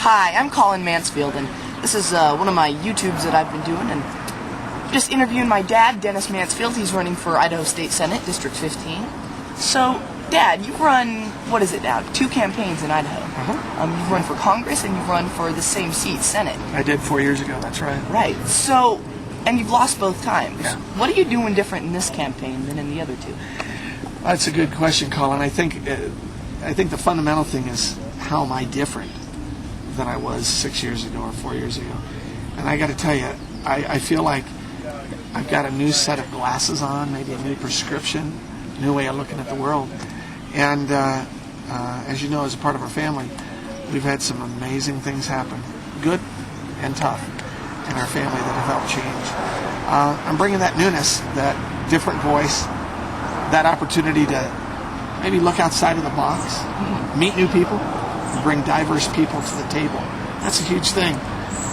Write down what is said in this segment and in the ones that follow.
Hi, I'm Colin Mansfield, and this is one of my YouTubes that I've been doing, and just interviewing my dad, Dennis Mansfield. He's running for Idaho State Senate, District 15. So, Dad, you run, what is it now, 2 campaigns in Idaho. You've run for Congress, and you've run for the same seat, Senate. I did 4 years ago, that's right. Right, so, and you've lost both times. Yeah. What are you doing different in this campaign than in the other 2? That's a good question, Colin. I think the fundamental thing is, how am I different than I was 6 years ago or 4 years ago? And I got to tell you, I feel like I've got a new set of glasses on, maybe a new prescription, a new way of looking at the world. And as you know, as a part of our family, we've had some amazing things happen, good and tough, in our family that have helped change. I'm bringing that newness, that different voice, that opportunity to maybe look outside of the box, meet new people, and bring diverse people to the table. That's a huge thing.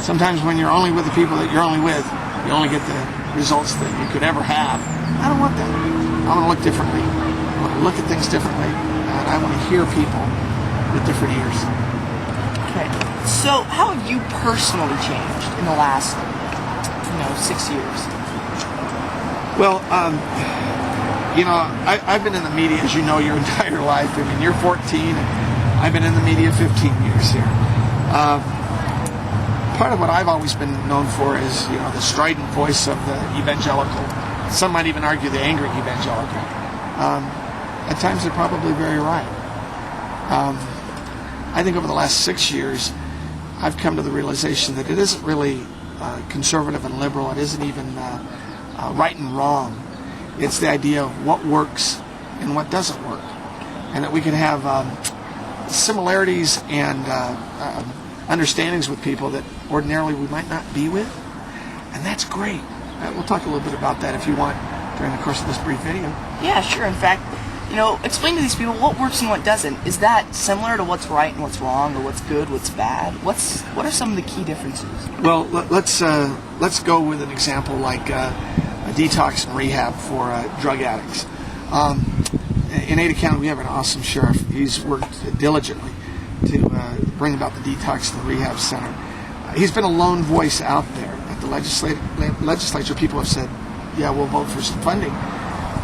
Sometimes when you're only with the people that you're only with, you only get the results that you could ever have. I don't want that. I want to look differently. I want to look at things differently. And I want to hear people with different ears. Okay. So, how have you personally changed in the last, 6 years? Well, I've been in the media, as you know, your entire life. I mean, you're 14, and I've been in the media 15 years here. Part of what I've always been known for is, the strident voice of the evangelical. Some might even argue the angry evangelical. At times they're probably very right. I think over the last 6 years, I've come to the realization that it isn't really conservative and liberal. It isn't even right and wrong. It's the idea of what works and what doesn't work. And that we can have similarities and understandings with people that ordinarily we might not be with. And that's great. We'll talk a little bit about that if you want during the course of this brief video. Yeah, sure. In fact, explain to these people what works and what doesn't. Is that similar to what's right and what's wrong, or what's good, what's bad? What are some of the key differences? Well, let's go with an example like a detox and rehab for drug addicts. In Ada County, we have an awesome sheriff. He's worked diligently to bring about the detox and the rehab center. He's been a lone voice out there at the legislature. People have said, yeah, we'll vote for some funding.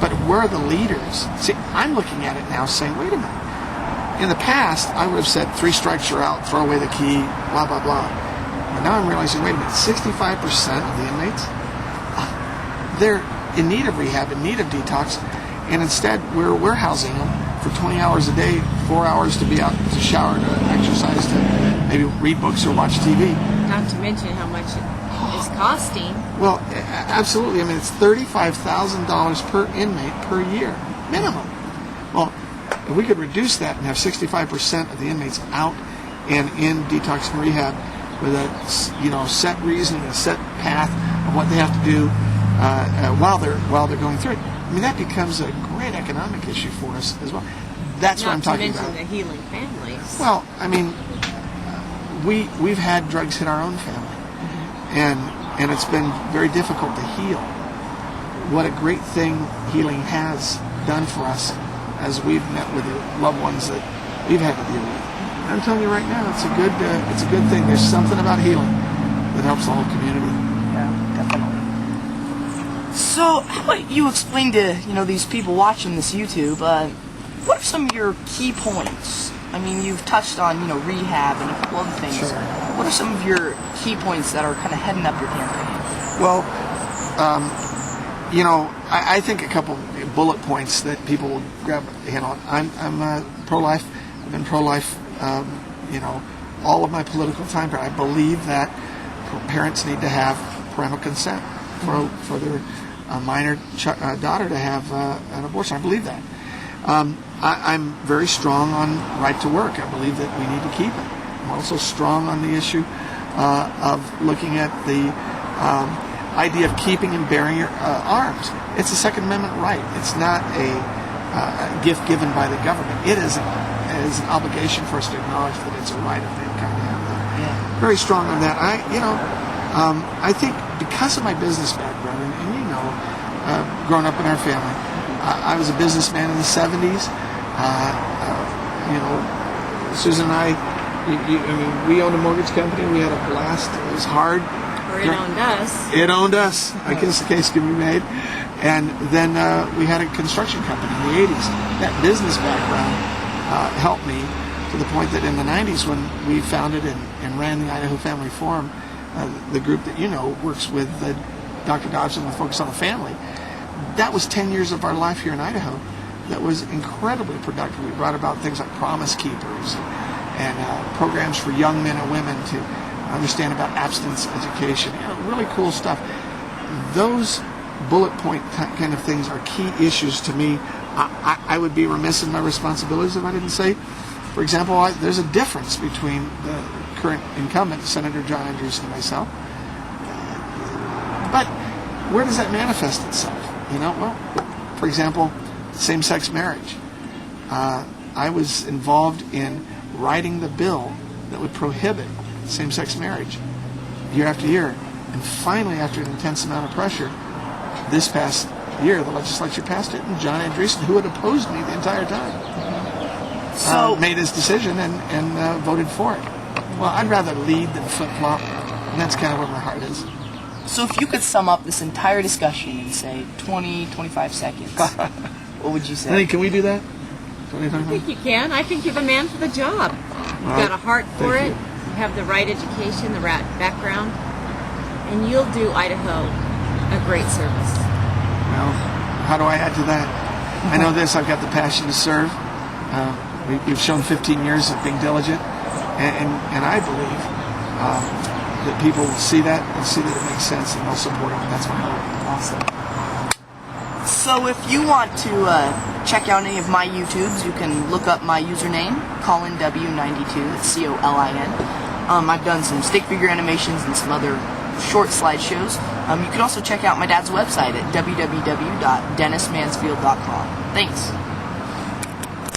But where are the leaders? See, I'm looking at it now saying, wait a minute. In the past, I would have said 3 strikes you're out, throw away the key, blah, blah, blah. But now I'm realizing, wait a minute, 65% of the inmates, they're in need of rehab, in need of detox, and instead we're warehousing them for 20 hours a day, 4 hours to be out to shower, to exercise, to maybe read books or watch TV. Not to mention how much it's costing. Well, absolutely. I mean, it's $35,000 per inmate per year, minimum. Well, if we could reduce that and have 65% of the inmates out and in detox and rehab with a set reason, a set path of what they have to do while they're going through it, I mean, that becomes a great economic issue for us as well. That's what I'm talking about. Not to mention the healing families. Well, I mean, we've had drugs hit our own family, and it's been very difficult to heal. What a great thing healing has done for us as we've met with the loved ones that we've had to deal with. And I'm telling you right now, it's a good thing. There's something about healing that helps the whole community. Yeah, definitely. So, how about you explain to these people watching this YouTube? What are some of your key points? I mean, you've touched on rehab and a couple other things. Sure. What are some of your key points that are kind of heading up your campaign? Well, I think a couple bullet points that people will grab a hand on. I'm pro-life. I've been pro-life, all of my political time. But I believe that parents need to have parental consent for their minor daughter to have an abortion. I believe that. I'm very strong on right to work. I believe that we need to keep it. I'm also strong on the issue of looking at the idea of keeping and bearing your arms. It's a Second Amendment right. It's not a gift given by the government. It is an obligation for us to acknowledge that it's a right of mankind to have that. Yeah. Very strong on that. I think because of my business background, and growing up in our family, I was a businessman in the 70s. Susan and I I mean, we owned a mortgage company. We had a blast. It was hard. Or it owned us. It owned us. I guess the case can be made. And then we had a construction company in the 80s. That business background helped me to the point that in the 90s, when we founded and ran the Idaho Family Forum, the group that you know works with Dr. Dobson with Focus on the Family, that was 10 years of our life here in Idaho. That was incredibly productive. We brought about things like Promise Keepers and programs for young men and women to understand about abstinence education. Really cool stuff. Those bullet point kind of things are key issues to me. I would be remiss in my responsibilities if I didn't say, for example, there's a difference between the current incumbent, Senator John Andreessen, and myself. But where does that manifest itself? Well, for example, same-sex marriage. I was involved in writing the bill that would prohibit same-sex marriage year after year. And finally, after an intense amount of pressure, this past year, the legislature passed it, and John Andreessen, who had opposed me the entire time, made his decision and voted for it. Well, I'd rather lead than flip-flop, and that's kind of where my heart is. So if you could sum up this entire discussion in, say, 20, 25 seconds, what would you say? Honey, can we do that? I think you can. I think you're the man for the job. You've got a heart for it. You have the right education, the right background, and you'll do Idaho a great service. Well, how do I add to that? I know this. I've got the passion to serve. We've shown 15 years of being diligent, and I believe that people will see that and see that it makes sense, and they'll support it. That's my hope. Awesome. So if you want to check out any of my YouTubes, you can look up my username, ColinW92, that's COLIN. I've done some stick figure animations and some other short slideshows. You can also check out my dad's website at www.dennismansfield.com. Thanks.